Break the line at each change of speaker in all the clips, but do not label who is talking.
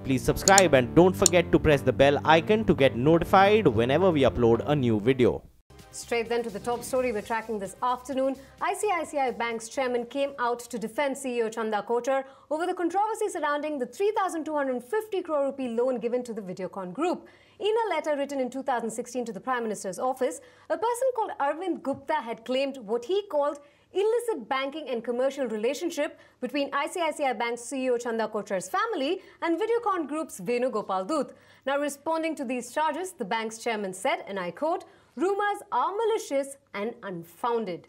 Please subscribe and don't forget to press the bell icon to get notified whenever we upload a new video.
Straight then to the top story we're tracking this afternoon. ICICI Bank's chairman came out to defend CEO Chanda Kochhar over the controversy surrounding the 3,250 crore rupee loan given to the Videocon group. In a letter written in 2016 to the Prime Minister's office, a person called Arvind Gupta had claimed what he called illicit banking and commercial relationship between ICICI Bank's CEO Chanda Kochhar's family and Videocon Group's Venugopal Booth. Now, responding to these charges, the bank's chairman said, and I quote, "Rumours are malicious and unfounded."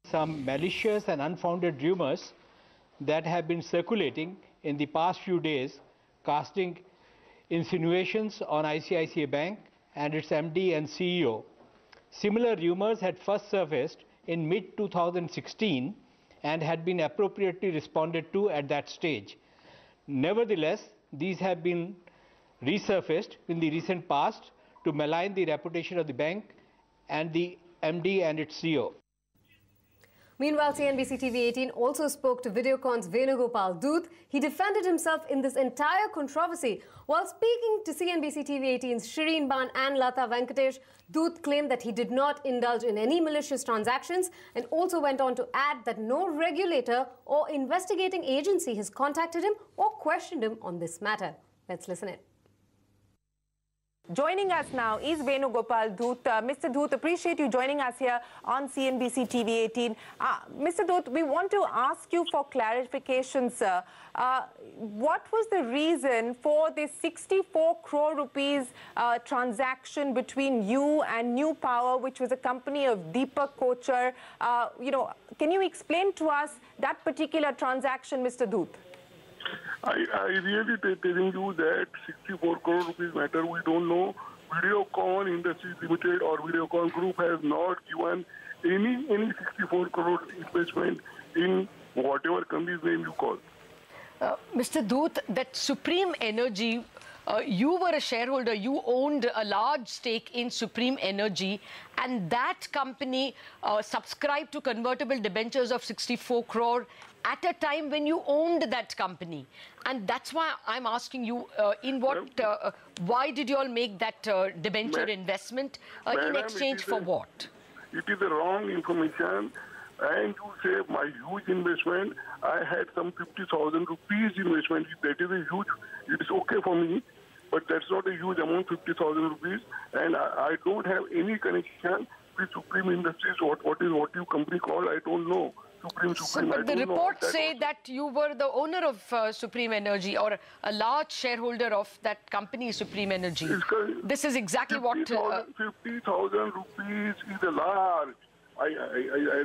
Some malicious and unfounded rumours that have been circulating in the past few days, casting insinuations on ICICI Bank and its MD and CEO. Similar rumours had first surfaced in mid-2016 and had been appropriately responded to at that stage. Nevertheless, these have been resurfaced in the recent past to malign the reputation of the bank and the MD and its CEO.
Meanwhile, CNBC TV18 also spoke to Videocon's Venugopal Booth. He defended himself in this entire controversy. While speaking to CNBC TV18's Shireen Ban and Lata Venkatesh, Booth claimed that he did not indulge in any malicious transactions and also went on to add that no regulator or investigating agency has contacted him or questioned him on this matter. Let's listen in.
Joining us now is Venugopal Booth. Mr. Booth, appreciate you joining us here on CNBC TV18. Mr. Booth, we want to ask you for clarification, sir. What was the reason for this 64 crore rupees transaction between you and New Power, which was a company of Deepak Kochhar? Can you explain to us that particular transaction, Mr. Booth?
I really telling you that 64 crore rupees matter, we don't know. Videocon Industries Limited or Videocon Group has not given any 64 crore investment in whatever company's name you call.
Mr. Booth, that Supreme Energy, you were a shareholder, you owned a large stake in Supreme Energy, and that company subscribed to convertible debentures of 64 crore at a time when you owned that company. And that's why I'm asking you, why did you all make that debenture investment in exchange for what?
It is the wrong information. And you say my huge investment, I had some 50,000 rupees investment. That is a huge, it is okay for me, but that's not a huge amount, 50,000 rupees. And I don't have any connection with Supreme Industries. What you company called, I don't know. Supreme.
But the reports say that you were the owner of Supreme Energy or a large shareholder of that company, Supreme Energy. This is exactly 50,
what... 50,000 rupees is a large. I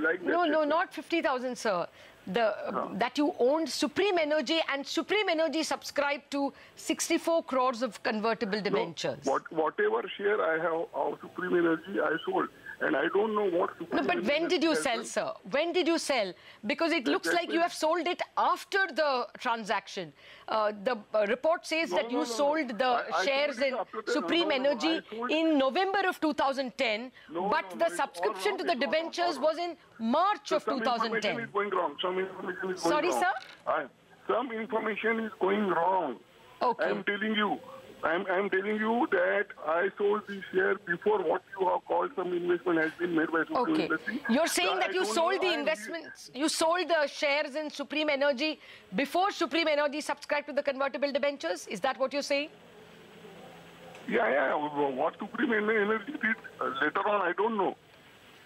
like that.
No, not 50,000, sir. That you owned Supreme Energy, and Supreme Energy subscribed to 64 crores of convertible debentures.
No, whatever share I have of Supreme Energy, I sold. And I don't know what...
No, but when did you sell, sir? When did you sell? Because it looks like you have sold it after the transaction. The report says that you sold the shares in Supreme Energy in November of 2010, but the subscription to the debentures was in March of 2010.
Some information is going wrong. Some information is going
Sorry,
wrong.
Sir?
Some information is going wrong.
Okay.
I'm telling you. I'm telling you that I sold the share before what you have called some investment has been made by Supreme Industries.
You're saying that you sold the investments, you sold the shares in Supreme Energy before Supreme Energy subscribed to the convertible debentures? Is that what you're saying?
Yeah. What Supreme Energy did later on, I don't know.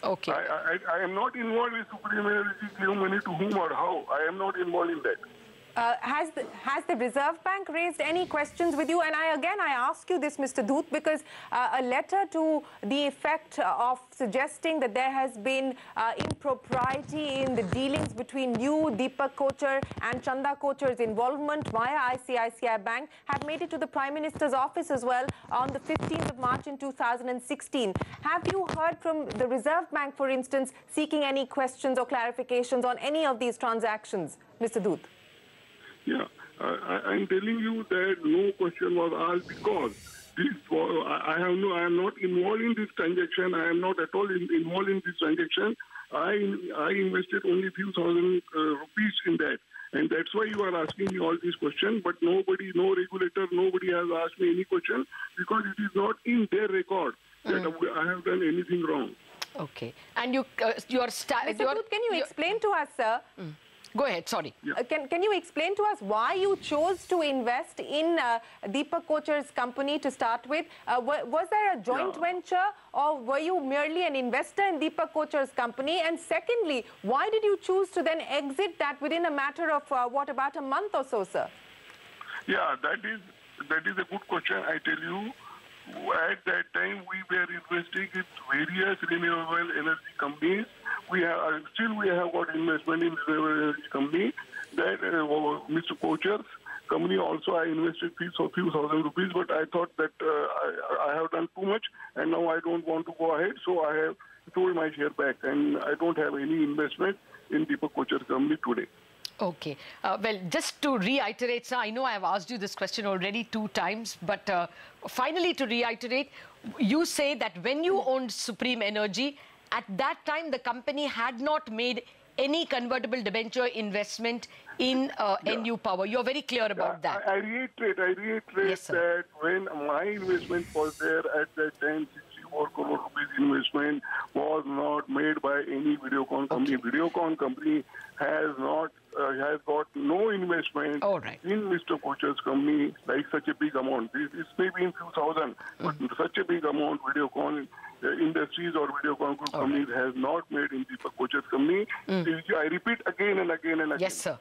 Okay.
I am not involved with Supreme Energy gave money to whom or how. I am not involved in that.
Has the Reserve Bank raised any questions with you? And I ask you this, Mr. Booth, because a letter to the effect of suggesting that there has been impropriety in the dealings between you, Deepak Kochhar, and Chanda Kochhar's involvement via ICICI Bank had made it to the Prime Minister's office as well on the 15th of March in 2016. Have you heard from the Reserve Bank, for instance, seeking any questions or clarifications on any of these transactions, Mr. Booth?
Yeah, I'm telling you that no question was asked because I am not involved in this transaction. I am not at all involved in this transaction. I invested only few thousand rupees in that. And that's why you are asking me all these questions. But nobody, no regulator, nobody has asked me any question because it is not in their record that I have done anything wrong.
Okay. And you,
Mr. Booth, can you explain to us, sir?
Go ahead, sorry.
Yeah.
Can you explain to us why you chose to invest in Deepak Kochhar's company to start with? Was there a joint venture, or were you merely an investor in Deepak Kochhar's company? And secondly, why did you choose to then exit that within a matter of, what, about a month or so, sir?
Yeah, that is a good question, I tell you. At that time, we were investing in various renewable energy companies. We have got investment in renewable energy company. That Mr. Kochhar's company also I invested few thousand rupees, but I thought that I have done too much, and now I don't want to go ahead. So I have sold my share back, and I don't have any investment in Deepak Kochhar's company today.
Okay. Well, just to reiterate, sir, I know I have asked you this question already 2 times, but finally to reiterate, you say that when you owned Supreme Energy, at that time the company had not made any convertible debenture investment in NU Power. You're very clear about that.
I reiterate yes, that when my investment was there at that time, 64 crore rupees investment was not made by any Videocon company. Okay. Videocon company has got no investment in Mr. Kochhar's company like such a big amount. It's maybe in few thousand, but such a big amount Videocon Industries or Videocon Group companies has not made in Deepak Kochhar's company. I repeat again and again and again.
Yes, sir.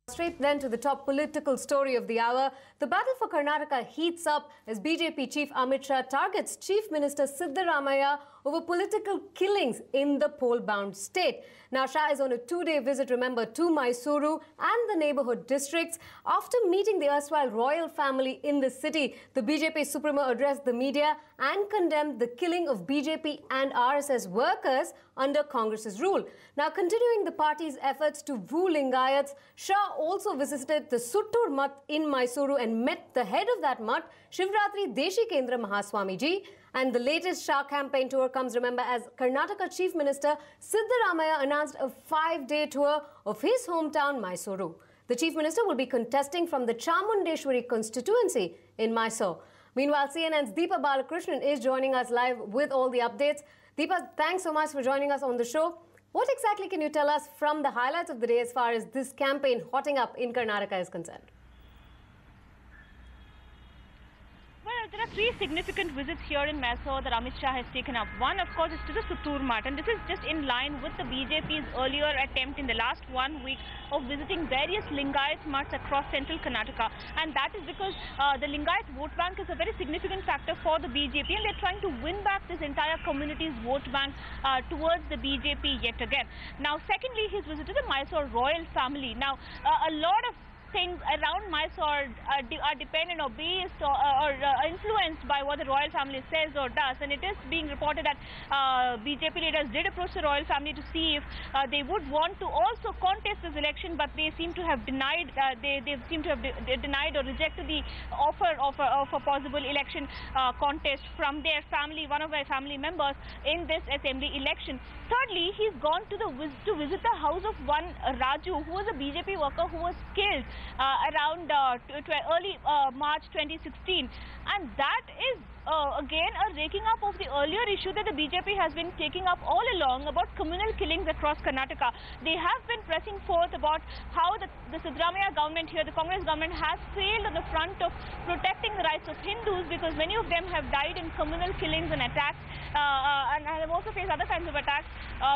Straight then to the top political story of the hour. The battle for Karnataka heats up as BJP Chief Amit Shah targets Chief Minister Siddaramaiah over political killings in the poll-bound state. Now, Shah is on a 2-day visit, remember, to Mysuru and the neighbourhood districts. After meeting the erstwhile royal family in the city, the BJP Supremo addressed the media and condemned the killing of BJP and RSS workers under Congress's rule. Now, continuing the party's efforts to woo Lingayats, Shah also visited the Suttur Mutt in Mysuru and met the head of that mutt, Shivratri Deshi Kendra Mahaswamiji. And the latest Shah campaign tour comes, remember, as Karnataka Chief Minister Siddaramaiah announced a 5-day tour of his hometown, Mysuru. The Chief Minister will be contesting from the Chamundeshwari constituency in Mysore. Meanwhile, CNN's Deepa Balakrishnan is joining us live with all the updates. Deepa, thanks so much for joining us on the show. What exactly can you tell us from the highlights of the day as far as this campaign hotting up in Karnataka is concerned?
Well, there are 3 significant visits here in Mysore that Amit Shah has taken up. One, of course, is to the Suttur Mutt, and this is just in line with the BJP's earlier attempt in the last 1 week of visiting various Lingayat mutts across central Karnataka. And that is because the Lingayat vote bank is a very significant factor for the BJP, and they're trying to win back this entire community's vote bank towards the BJP yet again. Now, secondly, his visit to the Mysore royal family. Now, a lot of things around Mysore are dependent or based or influenced by what the royal family says or does, and it is being reported that BJP leaders did approach the royal family to see if they would want to also contest this election, but they seem to have denied. They seem to have denied or rejected the offer of a possible election contest from their family, one of their family members in this assembly election. Thirdly, he's gone to visit the house of one Raju, who was a BJP worker who was killed around early March 2016, and that is again a raking up of the earlier issue that the BJP has been taking up all along about communal killings across Karnataka. They have been pressing forth about how the Siddaramaiah government here, the Congress government, has failed on the front of protecting the rights of Hindus, because many of them have died in communal killings and attacks, and have also faced other kinds of attacks,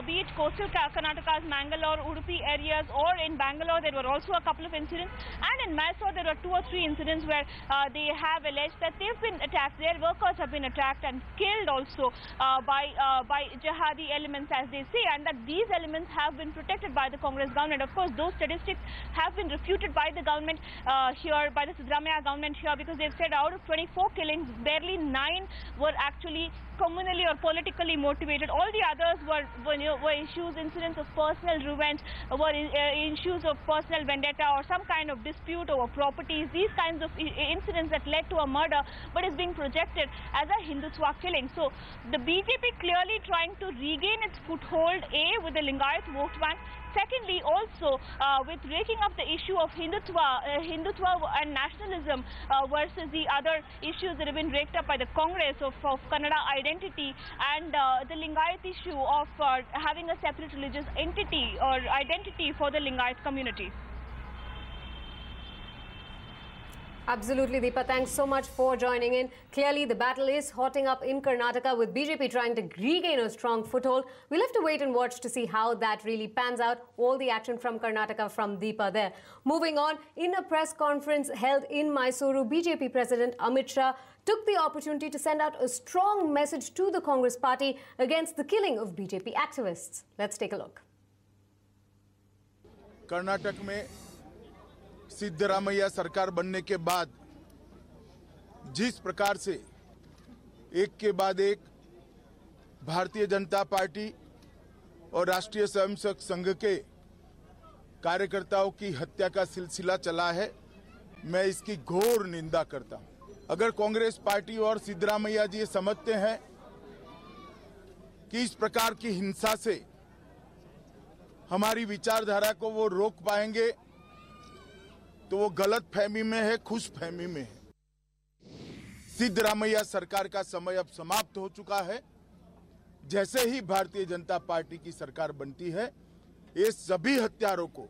be it coastal Karnataka's Mangalore, Udupi areas, or in Bangalore there were also a couple of incidents, and in Mysore there were 2 or 3 incidents where they have alleged that they've been attacked, their workers have been attacked and killed also by jihadi elements, as they say, and that these elements have been protected by the Congress government. Of course, those statistics have been refuted by the government here, by the Siddaramaiah government here, because they've said out of 24 killings, barely 9 were actually communally or politically motivated. All the others were issues, incidents of personal revenge, were issues of personal vendetta or some kind of dispute over properties, these kinds of incidents that led to a murder, but is being projected as a Hindutva killing. So the BJP clearly trying to regain its foothold, A, with the Lingayat vote bank, Secondly, also with raking up the issue of Hindutva and nationalism versus the other issues that have been raked up by the Congress of Kannada identity and the Lingayat issue of having a separate religious entity or identity for the Lingayat community.
Absolutely, Deepa. Thanks so much for joining in. Clearly, the battle is hotting up in Karnataka with BJP trying to regain a strong foothold. We'll have to wait and watch to see how that really pans out. All the action from Karnataka from Deepa there. Moving on, in a press conference held in Mysuru, BJP President Amit Shah took the opportunity to send out a strong message to the Congress party against the killing of BJP activists. Let's take a look.
Karnataka में सिद्धरामैया सरकार बनने के बाद जिस प्रकार से एक के बाद एक भारतीय जनता पार्टी और राष्ट्रीय स्वयंसेवक संघ के कार्यकर्ताओं की हत्या का सिलसिला चला है, मैं इसकी घोर निंदा करता हूं। अगर कांग्रेस पार्टी और सिद्धरामैया जी समझते हैं कि इस प्रकार की हिंसा से हमारी विचारधारा को वो रोक पाएंगे तो वो गलत फहमी में है, खुश फहमी में है। सिद्धरामैया सरकार का समय अब समाप्त हो चुका है। जैसे ही भारतीय जनता पार्टी की सरकार बनती है, ये सभी हत्यारों को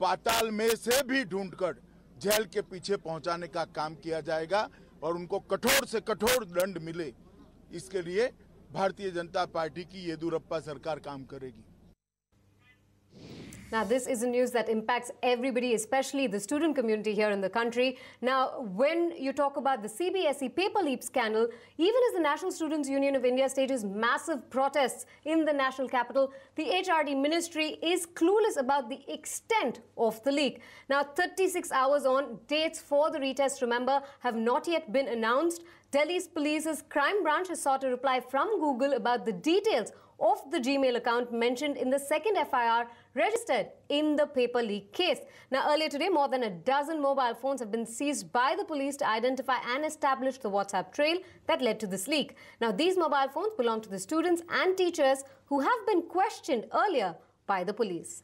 पाताल में से भी ढूंढकर जेल के पीछे पहुंचाने का काम किया जाएगा और उनको कठोर से कठोर दंड मिले, इसके लिए भारतीय जनता पार्टी की येदियुरप्पा सरकार काम करेगी।
Now, this is a news that impacts everybody, especially the student community here in the country. Now, when you talk about the CBSE paper leak scandal, even as the National Students Union of India stages massive protests in the national capital, the HRD ministry is clueless about the extent of the leak. Now, 36 hours on, dates for the retest, remember, have not yet been announced. Delhi's police's crime branch has sought a reply from Google about the details of the Gmail account mentioned in the second FIR registered in the paper leak case. Now, earlier today, more than a dozen mobile phones have been seized by the police to identify and establish the WhatsApp trail that led to this leak. Now, these mobile phones belong to the students and teachers who have been questioned earlier by the police.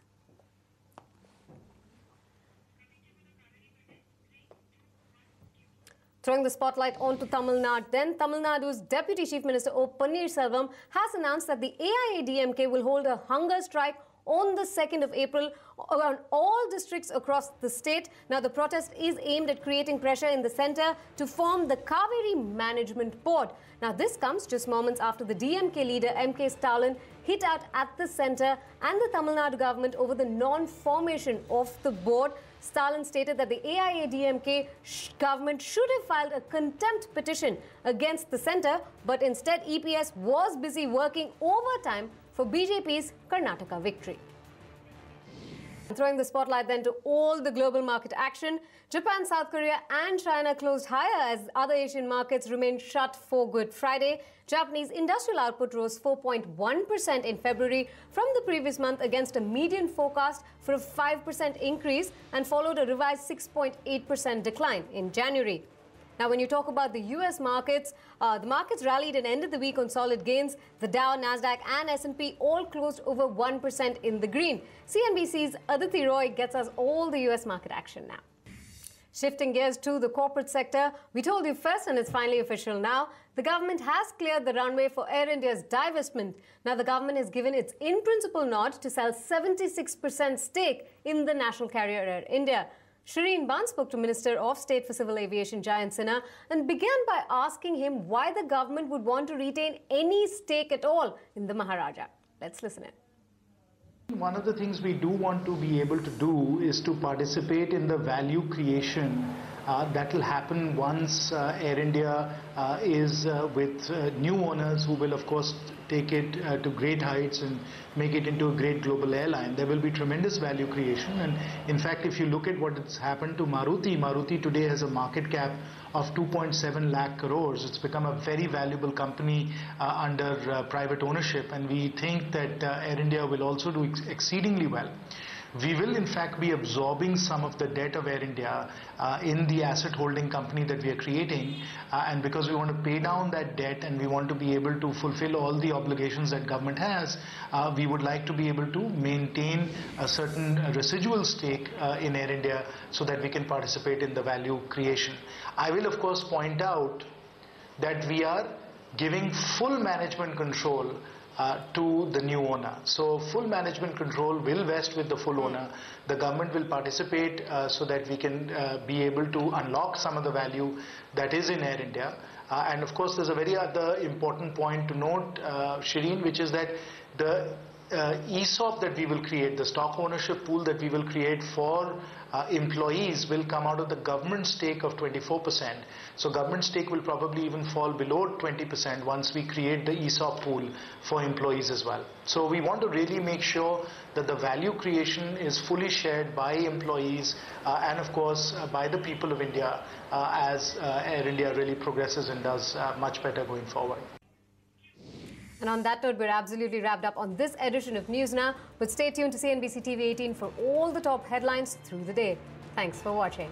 Throwing the spotlight onto Tamil Nadu, then Tamil Nadu's Deputy Chief Minister O. Pannirselvam has announced that the AIADMK will hold a hunger strike on the 2nd of April around all districts across the state. Now, the protest is aimed at creating pressure in the centre to form the Kaveri Management Board. Now, this comes just moments after the DMK leader M.K. Stalin hit out at the centre and the Tamil Nadu government over the non-formation of the board. Stalin stated that the AIADMK government should have filed a contempt petition against the centre, but instead EPS was busy working overtime for BJP's Karnataka victory. Throwing the spotlight then to all the global market action, Japan, South Korea and China closed higher as other Asian markets remained shut for Good Friday. Japanese industrial output rose 4.1% in February from the previous month against a median forecast for a 5% increase and followed a revised 6.8% decline in January. Now, when you talk about the US markets, the markets rallied and ended the week on solid gains. The Dow, Nasdaq and S&P all closed over 1% in the green. CNBC's Aditi Roy gets us all the US market action now. Shifting gears to the corporate sector, we told you first and it's finally official now. The government has cleared the runway for Air India's divestment. Now, the government has given its in-principle nod to sell 76% stake in the national carrier Air India. Shireen Ban spoke to Minister of State for Civil Aviation Jayant Sinha and began by asking him why the government would want to retain any stake at all in the Maharaja. Let's listen in.
One of the things we do want to be able to do is to participate in the value creation that will happen once Air India is with new owners who will of course take it to great heights and make it into a great global airline. There will be tremendous value creation, and in fact if you look at what has happened to Maruti today has a market cap of 2.7 lakh crores. It's become a very valuable company under private ownership, and we think that Air India will also do exceedingly well. we will in fact be absorbing some of the debt of Air India in the asset holding company that we are creating, and because we want to pay down that debt and we want to be able to fulfill all the obligations that government has, we would like to be able to maintain a certain residual stake in Air India so that we can participate in the value creation. I will of course point out that we are giving full management control to the new owner. So full management control will vest with the full owner. The government will participate so that we can be able to unlock some of the value that is in Air India. And of course there's a very other important point to note, Shireen, which is that the ESOP that we will create, the stock ownership pool that we will create for employees will come out of the government stake of 24%. So government stake will probably even fall below 20% once we create the ESOP pool for employees as well. So we want to really make sure that the value creation is fully shared by employees and of course by the people of India as Air India really progresses and does much better going forward.
And on that note, we're absolutely wrapped up on this edition of News Now. But stay tuned to CNBC TV18 for all the top headlines through the day. Thanks for watching.